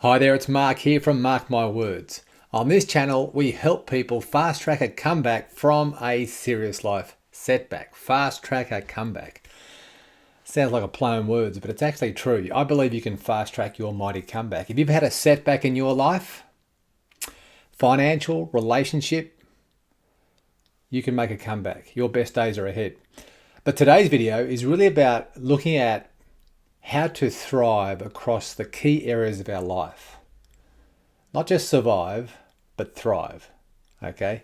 Hi there, it's Mark here from Mark My Words. On this channel, we help people fast track a comeback from a serious life setback. Fast track a comeback. Sounds like a play on words, but it's actually true. I believe you can fast track your mighty comeback. If you've had a setback in your life, financial, relationship, you can make a comeback. Your best days are ahead. But today's video is really about looking at how to thrive across the key areas of our life. Not just survive, but thrive, okay?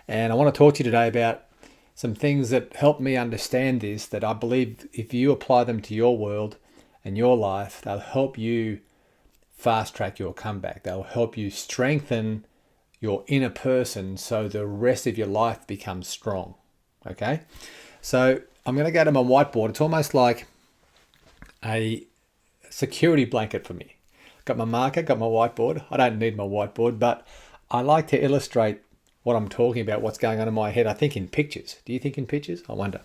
And I want to talk to you today about some things that help me understand this, that I believe if you apply them to your world and your life, they'll help you fast track your comeback. They'll help you strengthen your inner person so the rest of your life becomes strong, okay? So I'm going to go to my whiteboard. It's almost like a security blanket for me. Got my marker, got my whiteboard. I don't need my whiteboard, but I like to illustrate what I'm talking about, what's going on in my head. I think in pictures. Do you think in pictures? I wonder.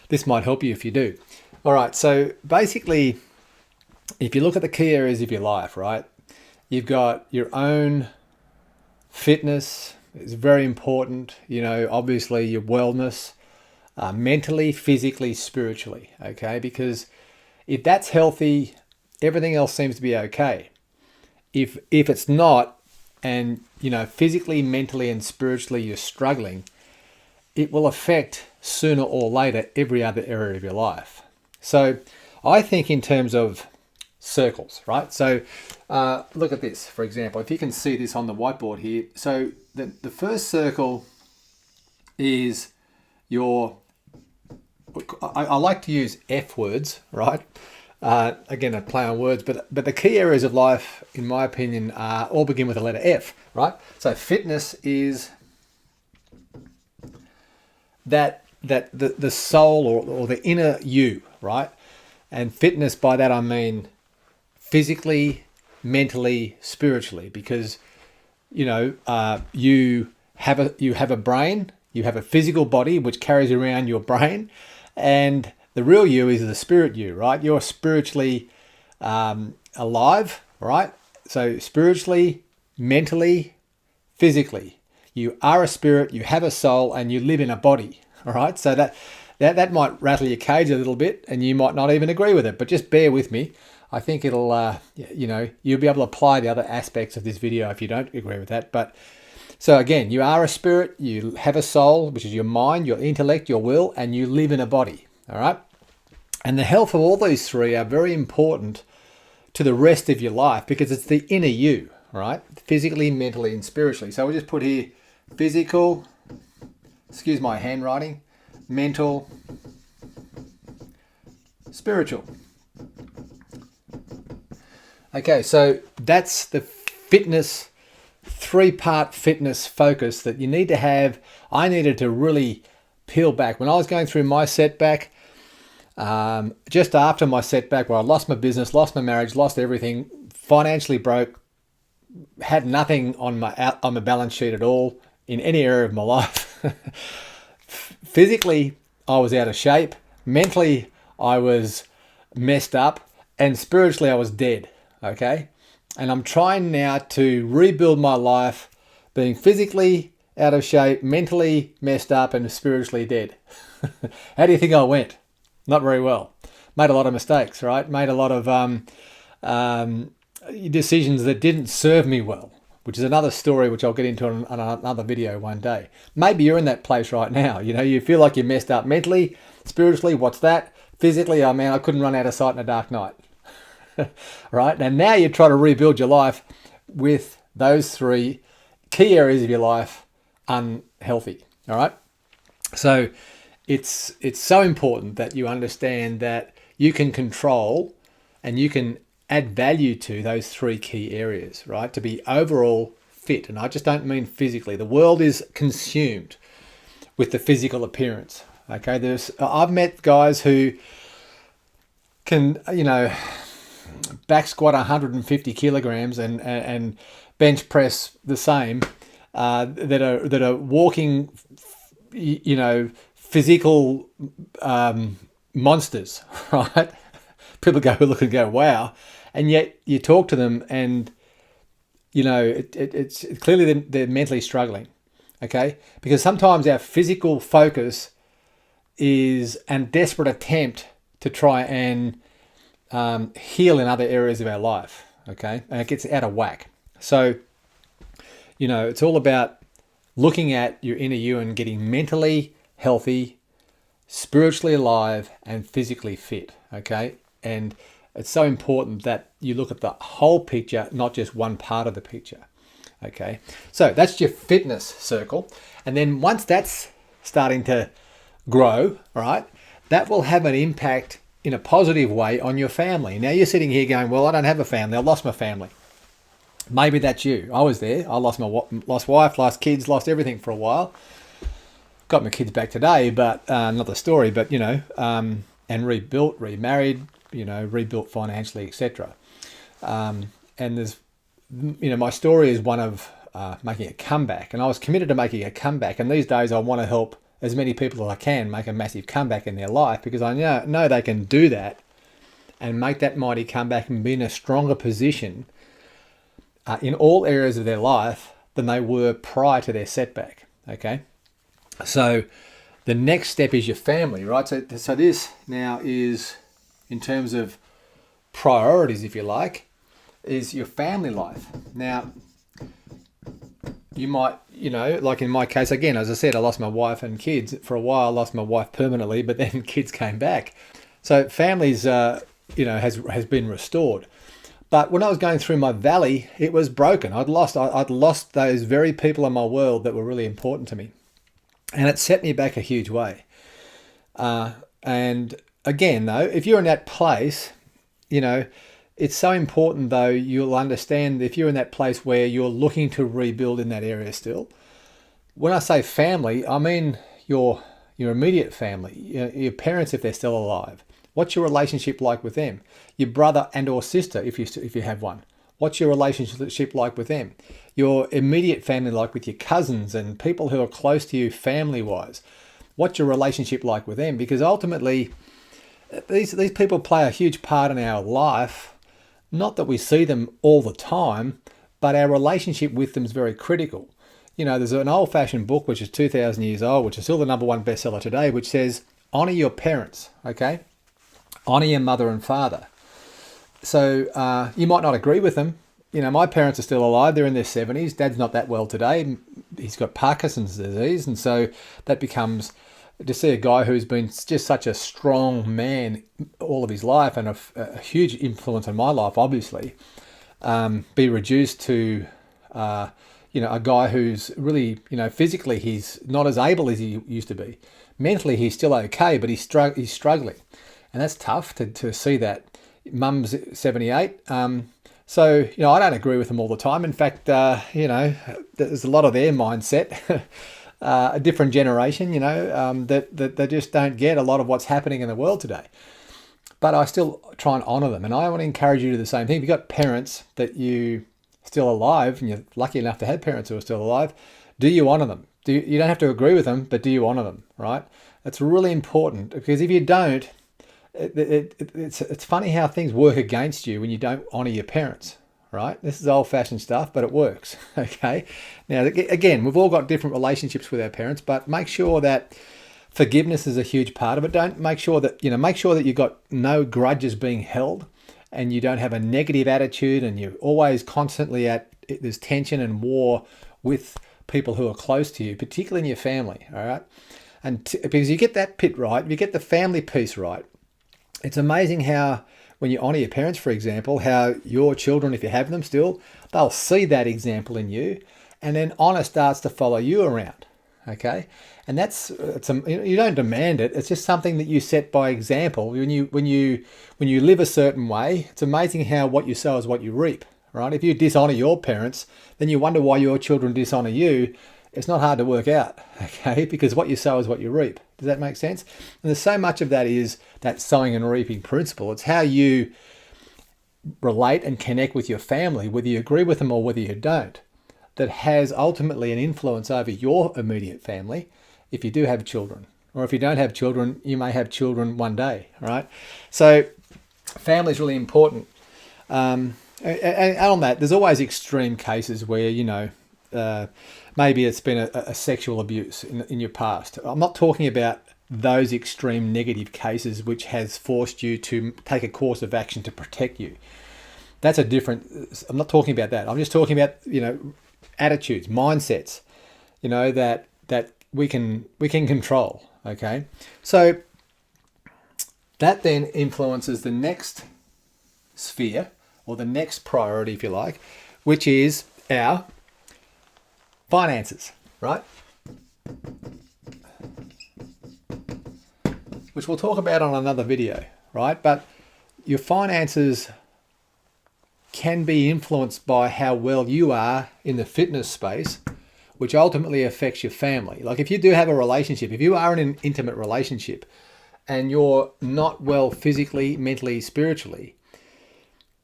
This might help you if you do. All right, so basically, if you look at the key areas of your life, right, you've got your own fitness. It's very important. You know, obviously your wellness, mentally, physically, spiritually, okay? Because if that's healthy, everything else seems to be okay. If it's not, and you know, physically, mentally, and spiritually you're struggling, it will affect sooner or later every other area of your life. So I think in terms of circles, right? So look at this, for example. If you can see this on the whiteboard here. So the first circle is your, I like to use F words, right? Again, a play on words, but the key areas of life, in my opinion, all begin with the letter F, right? So fitness is that the soul or the inner you, right? And fitness, by that I mean physically, mentally, spiritually, because you know you have a brain, you have a physical body which carries around your brain, and the real you is the spirit you, right? You're spiritually alive, right? So spiritually, mentally, physically, you are a spirit, you have a soul, and you live in a body, all right? So that might rattle your cage a little bit, and you might not even agree with it, but just bear with me. I think it'll, you know, you'll be able to apply the other aspects of this video if you don't agree with that. But so again, you are a spirit, you have a soul, which is your mind, your intellect, your will, and you live in a body. All right. And the health of all these three are very important to the rest of your life because it's the inner you, right? Physically, mentally, and spiritually. So we'll just put here physical, excuse my handwriting, mental, spiritual. Okay, so that's the fitness, three-part fitness focus that you need to have. I needed to really peel back. When I was going through my setback, just after my setback where I lost my business, lost my marriage, lost everything, financially broke, had nothing on my balance sheet at all in any area of my life. Physically, I was out of shape. Mentally, I was messed up. And spiritually, I was dead, okay? And I'm trying now to rebuild my life, being physically out of shape, mentally messed up, and spiritually dead. How do you think I went? Not very well. Made a lot of mistakes, right? Made a lot of decisions that didn't serve me well, which is another story which I'll get into on another video one day. Maybe you're in that place right now. You know, you feel like you're messed up mentally, spiritually, what's that? Physically, oh man, I couldn't run out of sight in a dark night. Right? And now you try to rebuild your life with those three key areas of your life unhealthy. All right? So it's so important that you understand that you can control and you can add value to those three key areas, right? To be overall fit. And I just don't mean physically. The world is consumed with the physical appearance. Okay, I've met guys who can, you know, back squat 150 kilograms and bench press the same, that are walking, you know, physical monsters, right? People go look and go, wow. And yet you talk to them and it's clearly they're mentally struggling. Okay, because sometimes our physical focus is a desperate attempt to try and heal in other areas of our life. Okay, and it gets out of whack. So, it's all about looking at your inner you and getting mentally healthy, spiritually alive, and physically fit. Okay, and it's so important that you look at the whole picture, not just one part of the picture. Okay, so that's your fitness circle. And then once that's starting to grow, right, that will have an impact in a positive way on your family. Now you're sitting here going, well, I don't have a family. I lost my family. Maybe that's you. I was there. I lost my wife, lost kids, lost everything for a while. Got my kids back today, but not the story, but, and rebuilt, remarried, rebuilt financially, etc. And there's, my story is one of making a comeback, and I was committed to making a comeback. And these days I want to help as many people as I can make a massive comeback in their life, because I know they can do that and make that mighty comeback and be in a stronger position in all areas of their life than they were prior to their setback. Okay, so the next step is your family, right? So this now is, in terms of priorities, if you like, is your family life. Now, you might, like in my case, again, as I said, I lost my wife and kids for a while. I lost my wife permanently, but then kids came back. So families, has been restored. But when I was going through my valley, it was broken. I'd lost those very people in my world that were really important to me, and it set me back a huge way. And again, though, if you're in that place, it's so important, though, you'll understand if you're in that place where you're looking to rebuild in that area still. When I say family, I mean your immediate family, your parents if they're still alive. What's your relationship like with them? Your brother and or sister, if you have one. What's your relationship like with them? Your immediate family, like with your cousins and people who are close to you family-wise. What's your relationship like with them? Because ultimately, these people play a huge part in our life. Not that we see them all the time, but our relationship with them is very critical. There's an old-fashioned book which is 2,000 years old, which is still the #1 bestseller today, which says, honor your parents, okay? Honor your mother and father. So you might not agree with them. My parents are still alive. They're in their 70s. Dad's not that well today. He's got Parkinson's disease. And so that becomes, to see a guy who's been just such a strong man all of his life and a huge influence on my life, obviously, be reduced to, a guy who's really, physically he's not as able as he used to be. Mentally, he's still okay, but he's struggling. And that's tough to see that. Mum's 78. So, I don't agree with them all the time. In fact, there's a lot of their mindset, a different generation, that they just don't get a lot of what's happening in the world today. But I still try and honour them. And I want to encourage you to do the same thing. If you've got parents that you still alive, and you're lucky enough to have parents who are still alive, do you honour them? You don't have to agree with them, but do you honour them, right? That's really important, because if you don't, it's funny how things work against you when you don't honour your parents, right? This is old-fashioned stuff, but it works, okay? Now, again, we've all got different relationships with our parents, but make sure that forgiveness is a huge part of it. Make sure that you've got no grudges being held, and you don't have a negative attitude, and you're always constantly there's tension and war with people who are close to you, particularly in your family, all right? And because you get that bit right, you get the family piece right, it's amazing how, when you honour your parents, for example, how your children, if you have them still, they'll see that example in you, and then honour starts to follow you around, okay? And you don't demand it. It's just something that you set by example. When you live a certain way, it's amazing how what you sow is what you reap, right? If you dishonour your parents, then you wonder why your children dishonour you. It's not hard to work out, okay? Because what you sow is what you reap. Does that make sense? And there's so much of that is that sowing and reaping principle. It's how you relate and connect with your family, whether you agree with them or whether you don't, that has ultimately an influence over your immediate family if you do have children. Or if you don't have children, you may have children one day, right? So family is really important. And on that, there's always extreme cases where, maybe it's been a sexual abuse in your past. I'm not talking about those extreme negative cases which has forced you to take a course of action to protect you. That's a different, I'm not talking about that. I'm just talking about, attitudes, mindsets, that we can control. Okay. So that then influences the next sphere, or the next priority, if you like, which is our finances, right? Which we'll talk about on another video, right? But your finances can be influenced by how well you are in the fitness space, which ultimately affects your family. Like if you do have a relationship, if you are in an intimate relationship and you're not well physically, mentally, spiritually,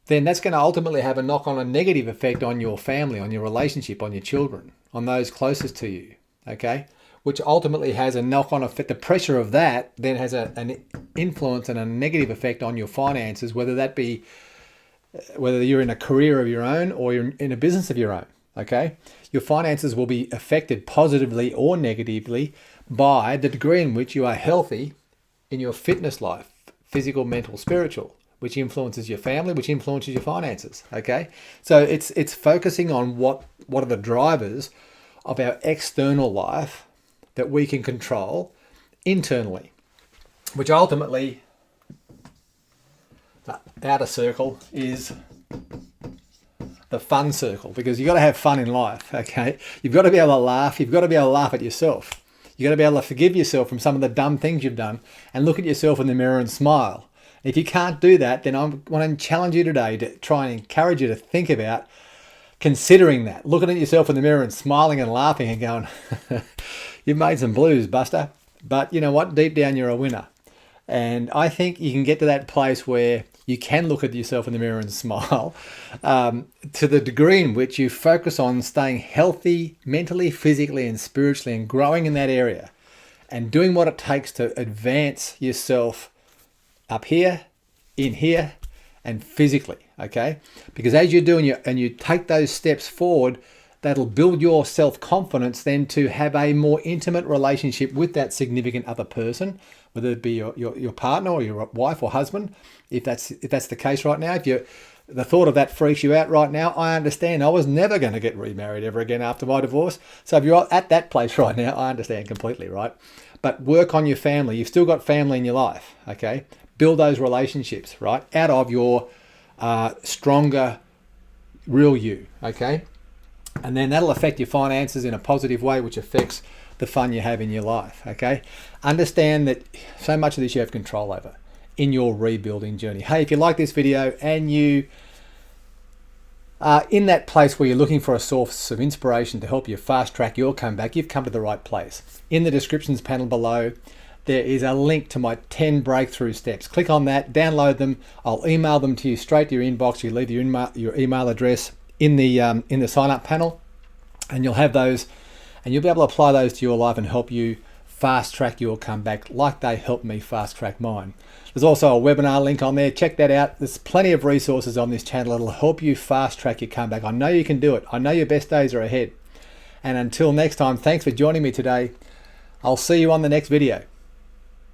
then that's going to ultimately have a knock-on, a negative effect on your family, on your relationship, on your children, on those closest to you, okay? Which ultimately has a knock-on effect. The pressure of that then has an influence and a negative effect on your finances, whether you're in a career of your own or you're in a business of your own, okay? Your finances will be affected positively or negatively by the degree in which you are healthy in your fitness life, physical, mental, spiritual, which influences your family, which influences your finances, okay? So it's focusing on what are the drivers of our external life that we can control internally, which ultimately, the outer circle is the fun circle, because you've got to have fun in life, okay? You've got to be able to laugh. You've got to be able to laugh at yourself. You've got to be able to forgive yourself from some of the dumb things you've done and look at yourself in the mirror and smile. If you can't do that, then I want to challenge you today to try and encourage you to think about considering that, looking at yourself in the mirror and smiling and laughing and going, you've made some blues, Buster. But you know what? Deep down, you're a winner. And I think you can get to that place where you can look at yourself in the mirror and smile to the degree in which you focus on staying healthy mentally, physically, and spiritually, and growing in that area and doing what it takes to advance yourself up here, in here, and physically, okay? Because as you're doing and you take those steps forward, that'll build your self-confidence then to have a more intimate relationship with that significant other person, whether it be your partner or your wife or husband, if that's the case right now. If the thought of that freaks you out right now, I understand. I was never going to get remarried ever again after my divorce. So if you're at that place right now, I understand completely, right? But work on your family. You've still got family in your life, okay? Build those relationships, right? Out of your stronger, real you, okay? And then that'll affect your finances in a positive way, which affects the fun you have in your life, okay? Understand that so much of this you have control over in your rebuilding journey. Hey, if you like this video and you are in that place where you're looking for a source of inspiration to help you fast track your comeback, you've come to the right place. In the descriptions panel below, there is a link to my 10 breakthrough steps. Click on that, download them. I'll email them to you straight to your inbox. You leave your email address in the sign up panel, and you'll have those, and you'll be able to apply those to your life and help you fast track your comeback like they helped me fast track mine. There's also a webinar link on there. Check that out. There's plenty of resources on this channel that'll help you fast track your comeback. I know you can do it. I know your best days are ahead. And until next time, thanks for joining me today. I'll see you on the next video.